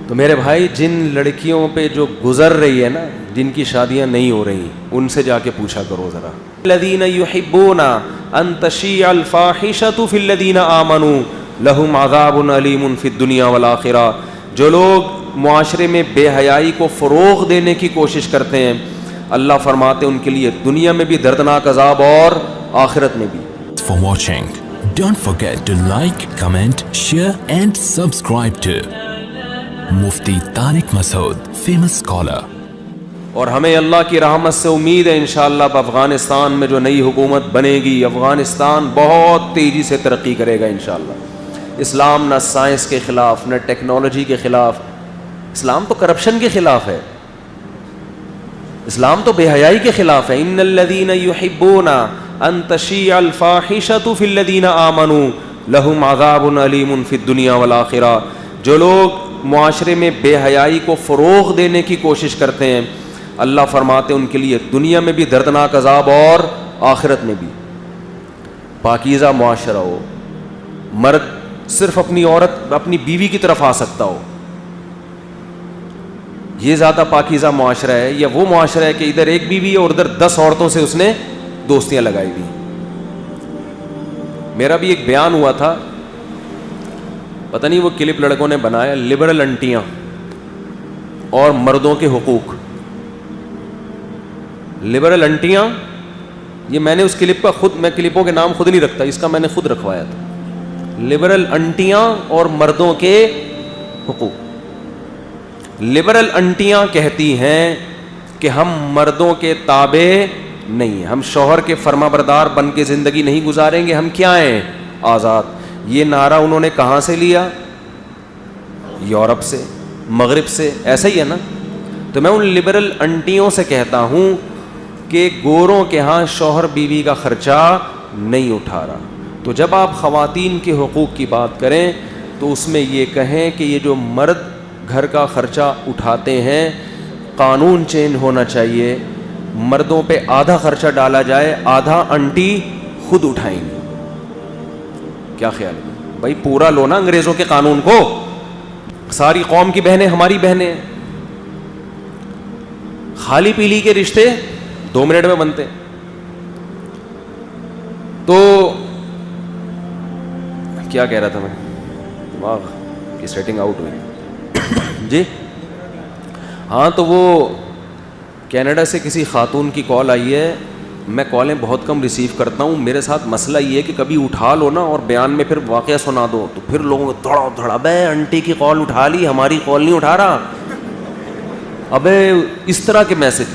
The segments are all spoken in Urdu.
تو میرے بھائی جن لڑکیوں پہ جو گزر رہی ہے نا، جن کی شادیاں نہیں ہو رہی، ان سے جا کے پوچھا کرو ذرا. الذین یحبون ان تشیع الفاحشۃ فی الذین آمنوا لہم عذاب علیم فی الدنیا والآخرہ. جو لوگ معاشرے میں بے حیائی کو فروغ دینے کی کوشش کرتے ہیں، اللہ فرماتے ہیں ان کے لیے دنیا میں بھی دردناک عذاب اور آخرت میں بھی. For watching, don't forget to like, comment, share and subscribe to Mufti Tariq Masood, famous scholar. اور ہمیں اللہ کی رحمت سے امید ہے انشاءاللہ افغانستان میں جو نئی حکومت بنے گی، افغانستان بہت تیزی سے ترقی کرے گا انشاءاللہ. اسلام نہ سائنس کے خلاف، نہ ٹیکنالوجی کے خلاف. اسلام تو کرپشن کے خلاف ہے، اسلام تو بے حیائی کے خلاف ہے. ان الذین یحبون ان تشیع الفاحشۃ فی الذین آمنوا لہم عذاب علیم فی الدنیا والآخرہ. جو لوگ معاشرے میں بے حیائی کو فروغ دینے کی کوشش کرتے ہیں، اللہ فرماتے ہیں ان کے لیے دنیا میں بھی دردناک عذاب اور آخرت میں بھی. پاکیزہ معاشرہ ہو، مرد صرف اپنی عورت اپنی بیوی کی طرف آ سکتا ہو، یہ زیادہ پاکیزہ معاشرہ ہے. یا وہ معاشرہ ہے کہ ادھر ایک بیوی ہے اور ادھر 10 عورتوں سے اس نے دوستیاں لگائی ہوئی. میرا بھی ایک بیان ہوا تھا، پتہ نہیں وہ کلپ لڑکوں نے بنایا، لبرل انٹیاں اور مردوں کے حقوق. لبرل انٹیاں، یہ میں نے اس کلپ کا میں کلپوں کے نام خود نہیں رکھتا، اس کا میں نے خود رکھوایا تھا. لبرل انٹیاں اور مردوں کے حقوق. لبرل انٹیاں کہتی ہیں کہ ہم مردوں کے تابع نہیں ہیں، ہم شوہر کے فرما بردار بن کے زندگی نہیں گزاریں گے، ہم کیا ہیں؟ آزاد. یہ نعرہ انہوں نے کہاں سے لیا؟ یورپ سے، مغرب سے. ایسا ہی ہے نا؟ تو میں ان لبرل انٹیوں سے کہتا ہوں کہ گوروں کے ہاں شوہر بیوی کا خرچہ نہیں اٹھا رہا. تو جب آپ خواتین کے حقوق کی بات کریں تو اس میں یہ کہیں کہ یہ جو مرد گھر کا خرچہ اٹھاتے ہیں، قانون چینج ہونا چاہیے، مردوں پہ آدھا خرچہ ڈالا جائے، آدھا انٹی خود اٹھائیں گی. کیا خیال ہے بھائی؟ پورا لو نا انگریزوں کے قانون کو. ساری قوم کی بہنیں ہماری بہنیں ہیں. خالی پیلی کے رشتے 2 منٹ میں بنتے. تو کیا کہہ رہا تھا میں؟ دماغ کی سیٹنگ آؤٹ ہوئی جی. ہاں تو وہ کینیڈا سے کسی خاتون کی کال آئی ہے. میں کالیں بہت کم ریسیو کرتا ہوں. میرے ساتھ مسئلہ یہ ہے کہ کبھی اٹھا لو نا اور بیان میں پھر واقعہ سنا دو تو پھر لوگوں کو دھڑا بے انٹی کی کال اٹھا لی، ہماری کال نہیں اٹھا رہا. ابے اس طرح کے میسج.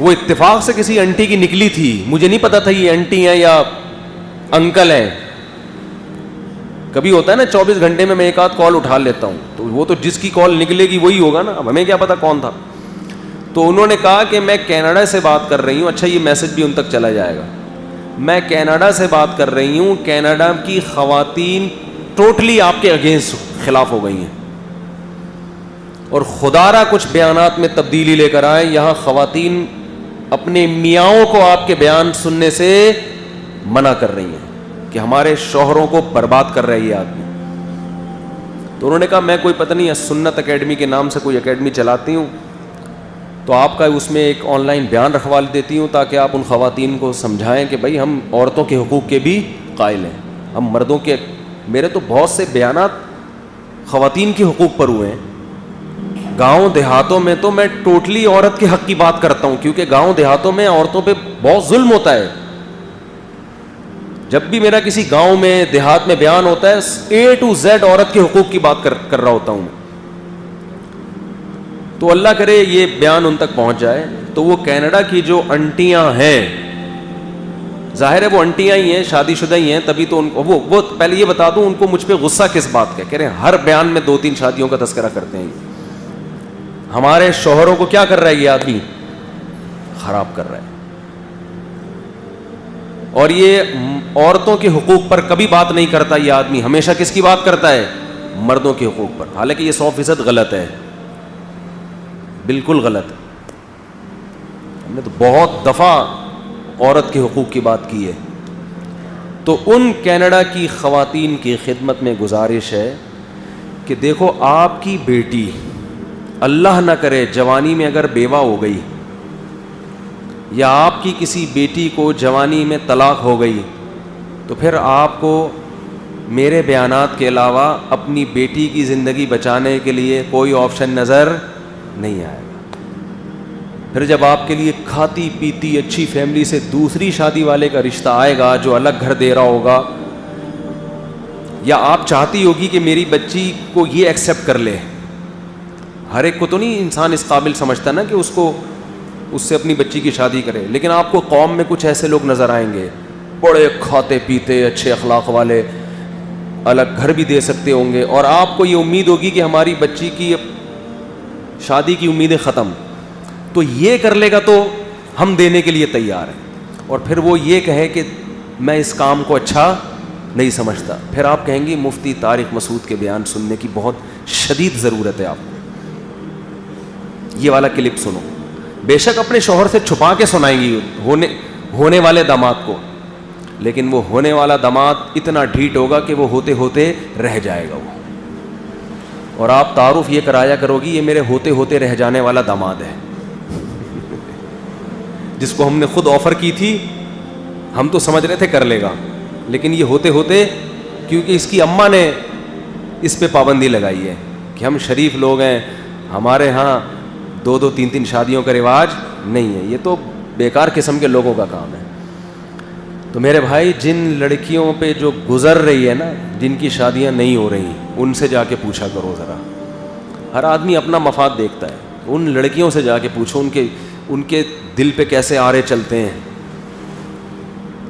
وہ اتفاق سے کسی انٹی کی نکلی تھی، مجھے نہیں پتا تھا یہ انٹی ہیں یا انکل ہیں. کبھی ہوتا ہے نا 24 گھنٹے میں ایک آدھ کال اٹھا لیتا ہوں، تو وہ تو جس کی کال نکلے گی وہی ہوگا نا. اب ہمیں کیا پتا کون تھا. تو انہوں نے کہا کہ میں کینیڈا سے بات کر رہی ہوں. اچھا یہ میسج بھی ان تک چلا جائے گا. میں کینیڈا سے بات کر رہی ہوں. کینیڈا کی خواتین ٹوٹلی آپ کے اگینسٹ خلاف ہو گئی ہیں اور خدارہ کچھ بیانات میں تبدیلی لے کر آئے. یہاں خواتین اپنے میاؤں کو آپ کے بیان سننے سے منع کر رہی ہیں کہ ہمارے شوہروں کو برباد کر رہا ہے یہ آدمی. تو انہوں نے کہا میں کوئی پتہ نہیں سنت اکیڈمی کے نام سے کوئی اکیڈمی چلاتی ہوں، تو آپ کا اس میں ایک آن لائن بیان رکھوا دیتی ہوں تاکہ آپ ان خواتین کو سمجھائیں کہ بھائی ہم عورتوں کے حقوق کے بھی قائل ہیں، ہم مردوں کے. میرے تو بہت سے بیانات خواتین کے حقوق پر ہوئے ہیں. گاؤں دیہاتوں میں تو میں ٹوٹلی عورت کے حق کی بات کرتا ہوں، کیونکہ گاؤں دیہاتوں میں عورتوں پہ بہت ظلم ہوتا ہے. جب بھی میرا کسی گاؤں میں دیہات میں بیان ہوتا ہے A to Z عورت کے حقوق کی بات کر رہا ہوتا ہوں. تو اللہ کرے یہ بیان ان تک پہنچ جائے. تو وہ کینیڈا کی جو انٹیاں ہیں، ظاہر ہے وہ انٹیاں ہی ہیں، شادی شدہ ہی ہیں، تبھی تو ان کو وہ پہلے یہ بتا دوں ان کو مجھ پہ غصہ کس بات کا. کہہ رہے ہیں ہر بیان میں 2-3 شادیوں کا تذکرہ کرتے ہیں. ہمارے شوہروں کو کیا کر رہا ہے یہ آدمی؟ خراب کر رہا ہے. اور یہ عورتوں کے حقوق پر کبھی بات نہیں کرتا یہ آدمی، ہمیشہ کس کی بات کرتا ہے؟ مردوں کے حقوق پر. حالانکہ یہ 100% غلط ہے، بالکل غلط. ہم نے تو بہت دفعہ عورت کے حقوق کی بات کی ہے. تو ان کینیڈا کی خواتین کی خدمت میں گزارش ہے کہ دیکھو آپ کی بیٹی اللہ نہ کرے جوانی میں اگر بیوہ ہو گئی, یا آپ کی کسی بیٹی کو جوانی میں طلاق ہو گئی, تو پھر آپ کو میرے بیانات کے علاوہ اپنی بیٹی کی زندگی بچانے کے لیے کوئی آپشن نظر نہیں آئے گا. پھر جب آپ کے لیے کھاتی پیتی اچھی فیملی سے دوسری شادی والے کا رشتہ آئے گا جو الگ گھر دے رہا ہوگا, یا آپ چاہتی ہوگی کہ میری بچی کو یہ ایکسیپٹ کر لے, ہر ایک کو تو نہیں انسان اس قابل سمجھتا نا کہ اس سے اپنی بچی کی شادی کرے, لیکن آپ کو قوم میں کچھ ایسے لوگ نظر آئیں گے بڑے کھاتے پیتے اچھے اخلاق والے, الگ گھر بھی دے سکتے ہوں گے, اور آپ کو یہ امید ہوگی کہ ہماری بچی کی شادی کی امیدیں ختم, تو یہ کر لے گا تو ہم دینے کے لیے تیار ہیں. اور پھر وہ یہ کہے کہ میں اس کام کو اچھا نہیں سمجھتا, پھر آپ کہیں گی مفتی طارق مسعود کے بیان سننے کی بہت شدید ضرورت ہے آپ کو. یہ والا کلپ سنو, بے شک اپنے شوہر سے چھپا کے سنائیں گی ہونے والے داماد کو, لیکن وہ ہونے والا داماد اتنا ڈھیٹ ہوگا کہ وہ ہوتے ہوتے رہ جائے گا وہ, اور آپ تعارف یہ کرایا کرو گی یہ میرے ہوتے ہوتے رہ جانے والا داماد ہے جس کو ہم نے خود آفر کی تھی, ہم تو سمجھ رہے تھے کر لے گا, لیکن یہ ہوتے ہوتے, کیونکہ اس کی اماں نے اس پہ پابندی لگائی ہے کہ ہم شریف لوگ ہیں, ہمارے ہاں 2-3 شادیوں کا رواج نہیں ہے, یہ تو بیکار قسم کے لوگوں کا کام ہے. تو میرے بھائی جن لڑکیوں پہ جو گزر رہی ہے نا, جن کی شادیاں نہیں ہو رہی, ان سے جا کے پوچھا کرو ذرا. ہر آدمی اپنا مفاد دیکھتا ہے, ان لڑکیوں سے جا کے پوچھو ان کے دل پہ کیسے آرے چلتے ہیں.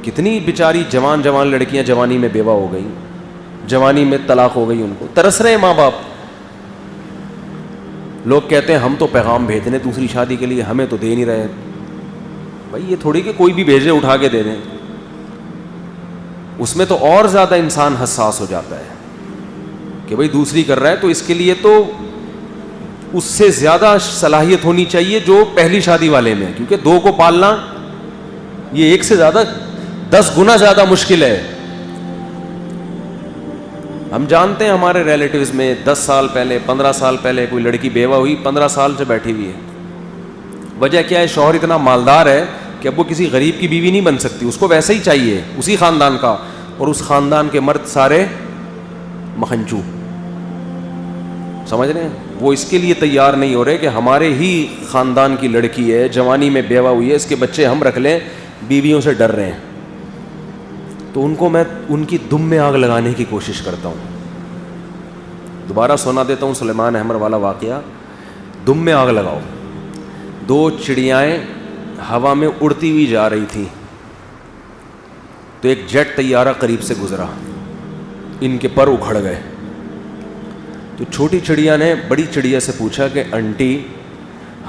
کتنی بیچاری جوان لڑکیاں جوانی میں بیوہ ہو گئی, جوانی میں طلاق ہو گئی, ان کو ترس رہے ماں باپ. لوگ کہتے ہیں ہم تو پیغام بھیج دیں دوسری شادی کے لیے, ہمیں تو دے نہیں رہے. بھائی یہ تھوڑی کہ کوئی بھی بھیجے اٹھا کے دے دیں, اس میں تو اور زیادہ انسان حساس ہو جاتا ہے کہ بھائی دوسری کر رہا ہے تو اس کے لیے تو اس سے زیادہ صلاحیت ہونی چاہیے جو پہلی شادی والے میں, کیونکہ 2 کو پالنا یہ 1 سے زیادہ 10 گنا زیادہ مشکل ہے. ہم جانتے ہیں ہمارے ریلیٹیوز میں 10 سال پہلے 15 سال پہلے کوئی لڑکی بیوہ ہوئی, 15 سال سے بیٹھی ہوئی ہے. وجہ کیا ہے؟ شوہر اتنا مالدار ہے کہ اب وہ کسی غریب کی بیوی نہیں بن سکتی, اس کو ویسے ہی چاہیے اسی خاندان کا, اور اس خاندان کے مرد سارے مکھنچو, سمجھ رہے ہیں؟ وہ اس کے لیے تیار نہیں ہو رہے کہ ہمارے ہی خاندان کی لڑکی ہے, جوانی میں بیوہ ہوئی ہے, اس کے بچے ہم رکھ لیں, بیویوں سے ڈر رہے ہیں. تو ان کو میں ان کی دم میں آگ لگانے کی کوشش کرتا ہوں. دوبارہ سنا دیتا ہوں سلیمان احمر والا واقعہ. دم میں آگ لگاؤ. 2 چڑیائیں ہوا میں اڑتی ہوئی جا رہی تھیں, تو ایک جیٹ طیارہ قریب سے گزرا, ان کے پر اکھڑ گئے. تو چھوٹی چڑیا نے بڑی چڑیا سے پوچھا کہ آنٹی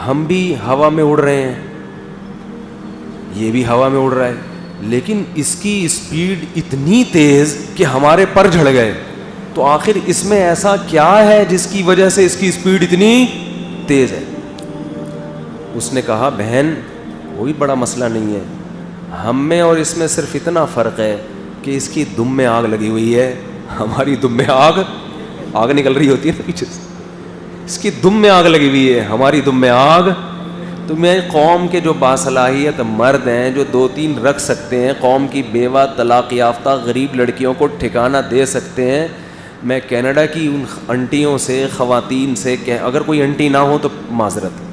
ہم بھی ہوا میں اڑ رہے ہیں, یہ بھی ہوا میں اڑ رہا ہے, لیکن اس کی اسپیڈ اتنی تیز کہ ہمارے پر جھڑ گئے, تو آخر اس میں ایسا کیا ہے جس کی وجہ سے اس کی اسپیڈ اتنی تیز ہے؟ اس نے کہا بہن کوئی بڑا مسئلہ نہیں ہے, ہم میں اور اس میں صرف اتنا فرق ہے کہ اس کی دم میں آگ لگی ہوئی ہے, ہماری دم میں آگ نکل رہی ہوتی ہے نا پیچھے سے, اس کی دم میں آگ لگی ہوئی ہے, ہماری دم میں آگ. تو میں قوم کے جو باصلاحیت مرد ہیں جو 2-3 رکھ سکتے ہیں, قوم کی بیوہ طلاق یافتہ غریب لڑکیوں کو ٹھکانہ دے سکتے ہیں, میں کینیڈا کی ان انٹیوں سے, خواتین سے, اگر کوئی انٹی نہ ہو تو معذرت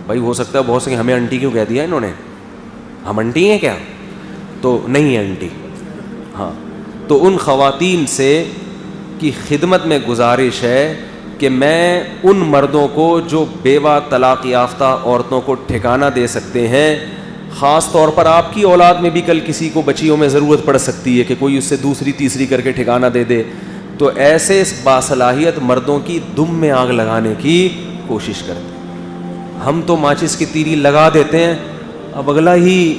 بھائی, ہو سکتا ہے بہت سے ہمیں انٹی کیوں کہہ دیا انہوں نے, ہم انٹی ہیں کیا؟ تو نہیں ہے انٹی. ہاں, تو ان خواتین سے کی خدمت میں گزارش ہے کہ میں ان مردوں کو جو بیوہ طلاق یافتہ عورتوں کو ٹھکانہ دے سکتے ہیں, خاص طور پر آپ کی اولاد میں بھی کل کسی کو بچیوں میں ضرورت پڑ سکتی ہے کہ کوئی اس سے دوسری تیسری کر کے ٹھکانہ دے دے, تو ایسے باصلاحیت مردوں کی دم میں آگ لگانے کی کوشش کرتے ہیں. ہم تو ماچس کی تیری لگا دیتے ہیں, اب اگلا ہی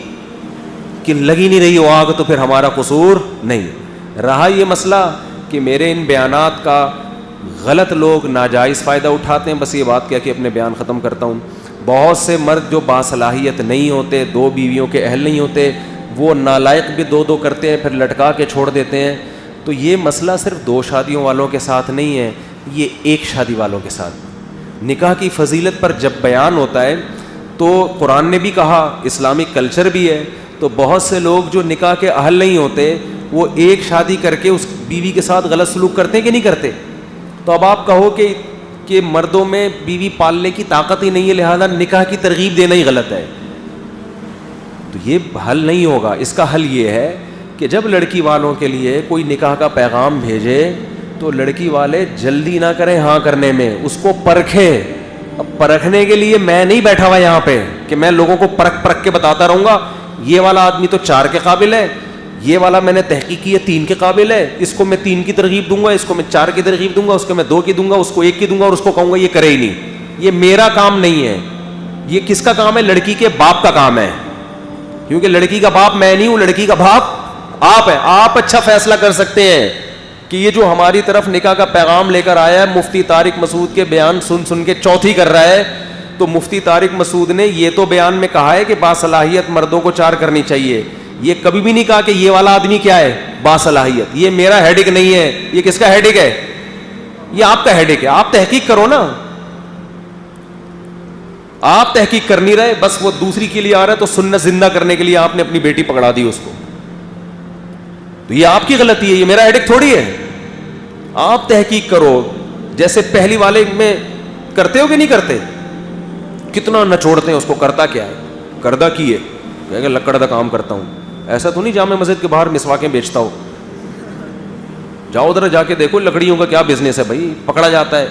کہ لگی نہیں رہی وہ آگ تو پھر ہمارا قصور نہیں رہا. یہ مسئلہ کہ میرے ان بیانات کا غلط لوگ ناجائز فائدہ اٹھاتے ہیں, بس یہ بات کہہ کے اپنے بیان ختم کرتا ہوں. بہت سے مرد جو باصلاحیت نہیں ہوتے, 2 بیویوں کے اہل نہیں ہوتے, وہ نالائق بھی 2 کرتے ہیں, پھر لٹکا کے چھوڑ دیتے ہیں. تو یہ مسئلہ صرف 2 شادیوں والوں کے ساتھ نہیں ہے, یہ ایک شادی والوں کے ساتھ. نکاح کی فضیلت پر جب بیان ہوتا ہے تو قرآن نے بھی کہا, اسلامک کلچر بھی ہے, تو بہت سے لوگ جو نکاح کے اہل نہیں ہوتے وہ ایک شادی کر کے اس بیوی کے ساتھ غلط سلوک کرتے ہیں کہ نہیں کرتے؟ تو اب آپ کہو کہ مردوں میں بیوی پالنے کی طاقت ہی نہیں ہے, لہذا نکاح کی ترغیب دینا ہی غلط ہے. تو یہ حل نہیں ہوگا. اس کا حل یہ ہے کہ جب لڑکی والوں کے لیے کوئی نکاح کا پیغام بھیجے تو لڑکی والے جلدی نہ کریں ہاں کرنے میں, اس کو پرکھیں. اب پرکھنے کے لیے میں نہیں بیٹھا ہوا یہاں پہ کہ میں لوگوں کو پرکھ کے بتاتا رہوں گا یہ والا آدمی تو 4 کے قابل ہے, یہ والا میں نے تحقیق کی ہے 3 کے قابل ہے, اس کو میں 3 کی ترغیب دوں گا, اس کو میں 4 کی ترغیب دوں گا, اس کو میں 2 کی دوں گا, اس کو 1 کی دوں گا, اور اس کو کہوں گا یہ کرے ہی نہیں. یہ میرا کام نہیں ہے. یہ کس کا کام ہے؟ لڑکی کے باپ کا کام ہے, کیونکہ لڑکی کا باپ میں نہیں ہوں, لڑکی کا باپ آپ ہے. آپ اچھا فیصلہ کر سکتے ہیں کہ یہ جو ہماری طرف نکاح کا پیغام لے کر آیا ہے, مفتی طارق مسعود کے بیان سن کے چوتھی کر رہا ہے. تو مفتی طارق مسعود نے یہ تو بیان میں کہا ہے کہ باصلاحیت مردوں کو 4 کرنی چاہیے, یہ کبھی بھی نہیں کہا کہ یہ والا آدمی کیا ہے باصلاحیت. یہ میرا ہیڈک نہیں ہے. یہ کس کا ہیڈک ہے؟ یہ آپ کا ہیڈک ہے. آپ تحقیق کرو نا. آپ تحقیق کر نہیں رہے, بس وہ دوسری کے لیے آ رہا ہے تو سنت زندہ کرنے کے لیے آپ نے اپنی بیٹی پکڑا دی اس کو. تو یہ آپ کی غلطی ہے, یہ میرا ہیڈک تھوڑی ہے. آپ تحقیق کرو. جیسے پہلی والے میں کرتے ہو کہ نہیں کرتے؟ کتنا نچوڑتے ہیں اس کو, کرتا کیا ہے, کردہ کی ہے, کہے گا لکڑ دا کام کرتا ہوں. ایسا تو نہیں جامع مسجد کے باہر مسواکیں بیچتا ہو. جاؤ ادھر جا کے دیکھو لکڑیوں کا کیا بزنس ہے بھائی. پکڑا جاتا ہے,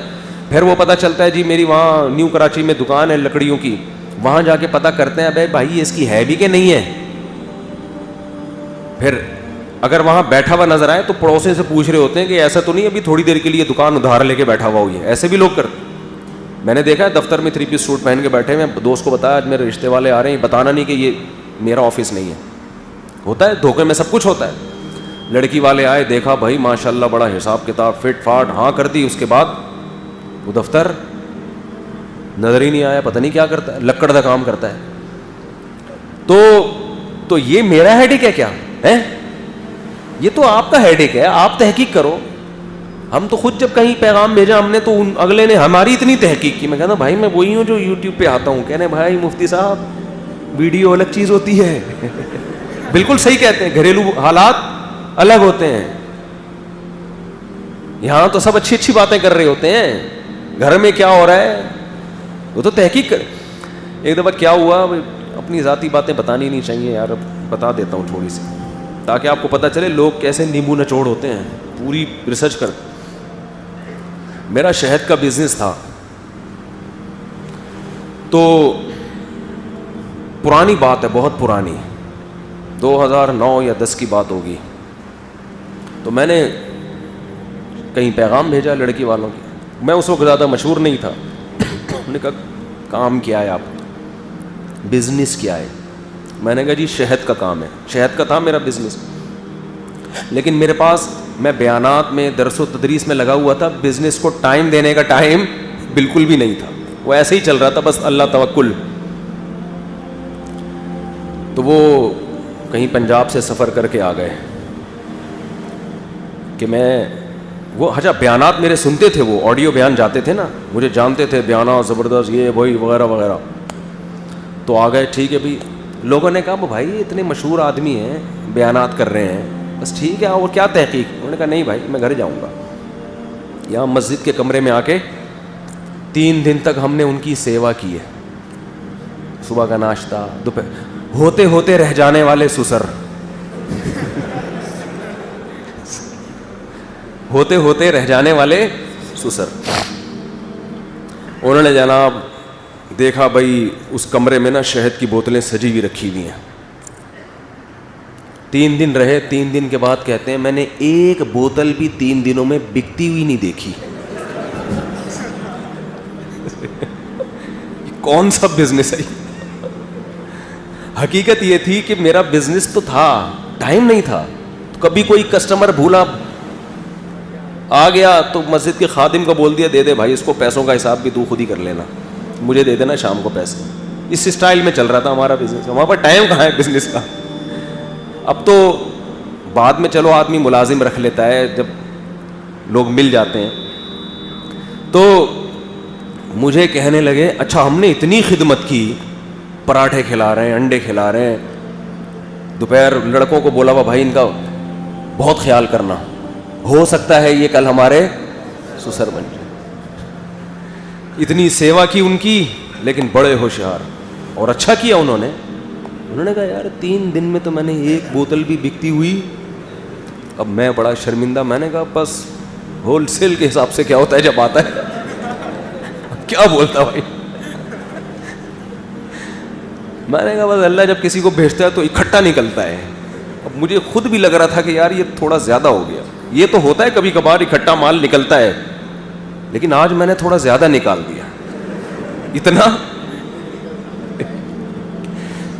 پھر وہ پتہ چلتا ہے جی میری وہاں نیو کراچی میں دکان ہے لکڑیوں کی, وہاں جا کے پتہ کرتے ہیں ابے بھائی اس کی ہے بھی کہ نہیں ہے. پھر اگر وہاں بیٹھا ہوا نظر آئے تو پڑوسی سے پوچھ رہے ہوتے ہیں کہ ایسا تو نہیں ابھی تھوڑی دیر کے لیے دکان ادھار لے کے بیٹھا ہوا ہوئی ہے. ایسے بھی لوگ کرتے. میں نے دیکھا ہے دفتر میں 3 پیس سوٹ پہن کے بیٹھے ہیں, دوست کو بتایا آج میرے رشتے والے آ رہے ہیں, بتانا نہیں کہ یہ میرا آفس نہیں ہے. ہوتا ہے دھوکے میں سب کچھ ہوتا ہے. لڑکی والے آئے, دیکھا بھائی ماشاء اللہ بڑا حساب کتاب فٹ فاٹ, ہاں کر دی. اس کے بعد وہ دفتر نظر ہی نہیں آیا, پتہ نہیں کیا کرتا ہے, لکڑ کا کام کرتا ہے. تو یہ میرا ہیڈک ہے کیا ہے؟ یہ تو آپ کا ہیڈک ہے. آپ تحقیق کرو. ہم تو خود جب کہیں پیغام بھیجا ہم نے تو اگلے نے ہماری اتنی تحقیق کی. میں کہتا بھائی میں وہی ہوں جو یوٹیوب پہ آتا ہوں, کہنے بھائی مفتی صاحب ویڈیو الگ چیز ہوتی ہے. بالکل صحیح کہتے ہیں, گھریلو حالات الگ ہوتے ہیں. یہاں تو سب اچھی اچھی باتیں کر رہے ہوتے ہیں, گھر میں کیا ہو رہا ہے وہ تو تحقیق کر. ایک دفعہ کیا ہوا, اپنی ذاتی باتیں بتانی نہیں چاہیے یار, بتا دیتا ہوں تھوڑی سی تاکہ آپ کو پتہ چلے لوگ کیسے نیمبو نچوڑ ہوتے ہیں. پوری ریسرچ کر. میرا شہد کا بزنس تھا, تو پرانی بات ہے, بہت پرانی, 2009 یا 10 کی بات ہوگی. تو میں نے کہیں پیغام بھیجا لڑکی والوں کی. میں اس وقت زیادہ مشہور نہیں تھا. انہوں نے کہا کام کیا ہے آپ, بزنس کیا ہے؟ میں نے کہا جی شہد کا کام ہے. شہد کا تھا میرا بزنس, لیکن میرے پاس میں بیانات میں درس و تدریس میں لگا ہوا تھا. بزنس کو ٹائم دینے کا ٹائم بالکل بھی نہیں تھا, وہ ایسے ہی چل رہا تھا بس اللہ توکل. تو وہ کہیں پنجاب سے سفر کر کے آ گئے کہ میں وہ اچھا بیانات میرے سنتے تھے, وہ آڈیو بیان جاتے تھے نا, مجھے جانتے تھے بیانات زبردست یہ وہی وغیرہ وغیرہ. تو آ گئے, ٹھیک ہے بھی. لوگوں نے کہا بھائی اتنے مشہور آدمی ہیں بیانات کر رہے ہیں, بس ٹھیک ہے. اور کیا تحقیق؟ انہوں نے کہا نہیں بھائی میں گھر جاؤں گا. یہاں مسجد کے کمرے میں آ کے 3 دن تک ہم نے ان کی سیوا کی ہے. صبح کا ناشتہ, دوپہر, ہوتے ہوتے رہ جانے والے سسر, ہوتے ہوتے رہ جانے والے سسر. انہوں نے جناب دیکھا بھائی اس کمرے میں نا شہد کی بوتلیں سجی ہوئی رکھی ہوئی ہیں. 3 دن رہے. 3 دن کے بعد کہتے ہیں میں نے ایک بوتل بھی 3 دنوں میں بکتی ہوئی نہیں دیکھی. کون سا بزنس ہے؟ حقیقت یہ تھی کہ میرا بزنس تو تھا, ٹائم نہیں تھا. کبھی کوئی کسٹمر بھولا آ گیا تو مسجد کے خادم کو بول دیا دے دے بھائی اس کو پیسوں کا حساب بھی تو خود ہی کر لینا, مجھے دے دینا شام کو پیسے. اس اسٹائل میں چل رہا تھا ہمارا بزنس. وہاں پر ٹائم کہاں ہے بزنس کا. اب تو بعد میں چلو آدمی ملازم رکھ لیتا ہے جب لوگ مل جاتے ہیں. تو مجھے کہنے لگے اچھا ہم نے اتنی خدمت کی, پراٹھے کھلا رہے ہیں, انڈے کھلا رہے ہیں, دوپہر لڑکوں کو بولا ہوا بھائی ان کا بہت خیال کرنا, ہو سکتا ہے یہ کل ہمارے سسر بن جائے. اتنی سیوا کی ان کی, لیکن بڑے ہوشیار اور اچھا کیا انہوں نے کہا یار 3 دن میں تو میں نے 1 بوتل بھی بکتی ہوئی. اب میں بڑا شرمندہ, میں نے کہا بس ہول سیل کے حساب سے کیا ہوتا ہے جب آتا ہے کیا بولتا بھائی. میں نے کہا بس اللہ جب کسی کو بھیجتا ہے تو اکٹھا نکلتا ہے. اب مجھے خود بھی لگ رہا تھا کہ یار یہ تھوڑا زیادہ ہو گیا, یہ تو ہوتا ہے کبھی کبھار اکٹھا مال نکلتا ہے, لیکن آج میں نے تھوڑا زیادہ نکال دیا. اتنا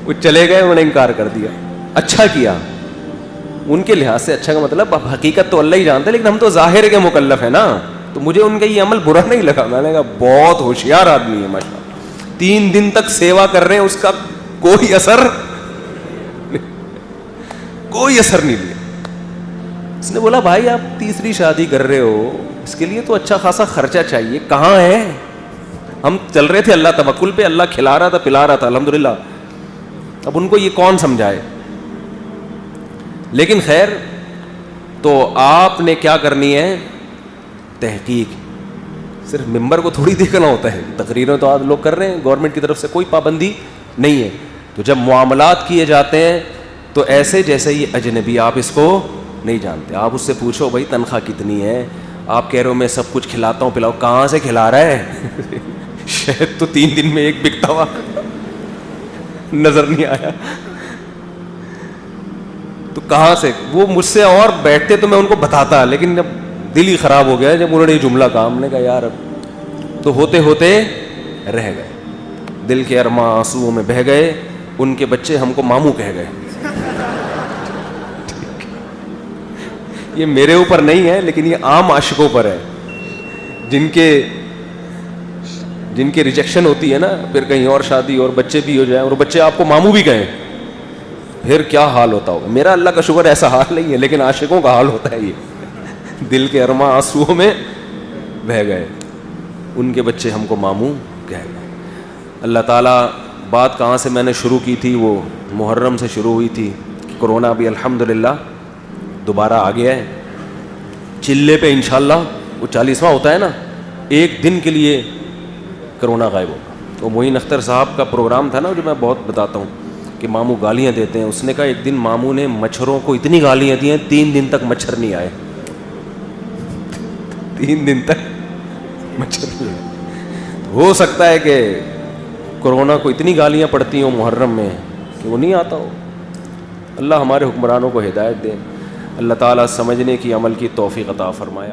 وہ چلے گئے, انہوں نے انکار کر دیا. اچھا کیا ان کے لحاظ سے, اچھا کا مطلب حقیقت تو اللہ ہی جانتا ہے, لیکن ہم تو ظاہر کے مکلف ہیں نا, تو مجھے ان کا یہ عمل برا نہیں لگا. میں نے کہا بہت ہوشیار آدمی ہے ماشاء اللہ, 3 دن تک سیوا کر رہے ہیں, اس کا کوئی اثر نہیں لیا. اس نے بولا بھائی آپ تیسری شادی کر رہے ہو, اس کے لیے تو اچھا خاصا خرچہ چاہیے, کہاں ہے؟ ہم چل رہے تھے اللہ توکل پہ, اللہ کھلا رہا تھا پلا رہا تھا الحمدللہ. اب ان کو یہ کون سمجھائے. لیکن خیر, تو آپ نے کیا کرنی ہے, تحقیق. صرف ممبر کو تھوڑی دیکھنا ہوتا ہے, تقریریں تو آج لوگ کر رہے ہیں, گورنمنٹ کی طرف سے کوئی پابندی نہیں ہے. تو جب معاملات کیے جاتے ہیں تو ایسے جیسے یہ اجنبی, آپ اس کو نہیں جانتے, آپ اس سے پوچھو بھائی تنخواہ کتنی ہے, آپ کہہ رہے ہو میں سب کچھ کھلاتا ہوں پلاؤ, کہاں سے کھلا رہا ہے شاید تو 3 دن میں 1 بکتا ہوا نظر نہیں آیا, تو کہاں سے. وہ مجھ سے اور بیٹھتے تو میں ان کو بتاتا, لیکن جب دل ہی خراب ہو گیا جب انہوں نے یہ جملہ کہا, ہم نے کہا یار اب تو ہوتے ہوتے رہ گئے, دل کے ارماں آنسوؤں میں بہہ گئے. ان کے بچے ہم کو ماموں کہہ گئے. یہ میرے اوپر نہیں ہے, لیکن یہ عام عاشقوں پر ہے, جن کے ریجیکشن ہوتی ہے نا, پھر کہیں اور شادی اور بچے بھی ہو جائیں اور بچے آپ کو ماموں بھی کہیں, پھر کیا حال ہوتا ہوگا. میرا اللہ کا شکر ایسا حال نہیں ہے, لیکن عاشقوں کا حال ہوتا ہے یہ, دل کے ارماں آنسوؤں میں بہہ گئے, ان کے بچے ہم کو ماموں کہہ گئے. اللہ تعالیٰ, بات کہاں سے میں نے شروع کی تھی, وہ محرم سے شروع ہوئی تھی. کرونا بھی الحمدللہ دوبارہ آ گیا ہے. چلے پہ انشاءاللہ وہ 40واں ہوتا ہے نا, 1 دن کے لیے کرونا غائب ہوگا. تو معین اختر صاحب کا پروگرام تھا نا, جو میں بہت بتاتا ہوں کہ ماموں گالیاں دیتے ہیں. اس نے کہا ایک دن ماموں نے مچھروں کو اتنی گالیاں دی ہیں 3 دن تک مچھر نہیں آئے. 3 دن تک مچھر نہیں آئے. ہو سکتا ہے کہ کرونا کو اتنی گالیاں پڑتی ہوں محرم میں کہ وہ نہیں آتا ہو. اللہ ہمارے حکمرانوں کو ہدایت دے, اللہ تعالیٰ سمجھنے کی عمل کی توفیق عطا فرمائے.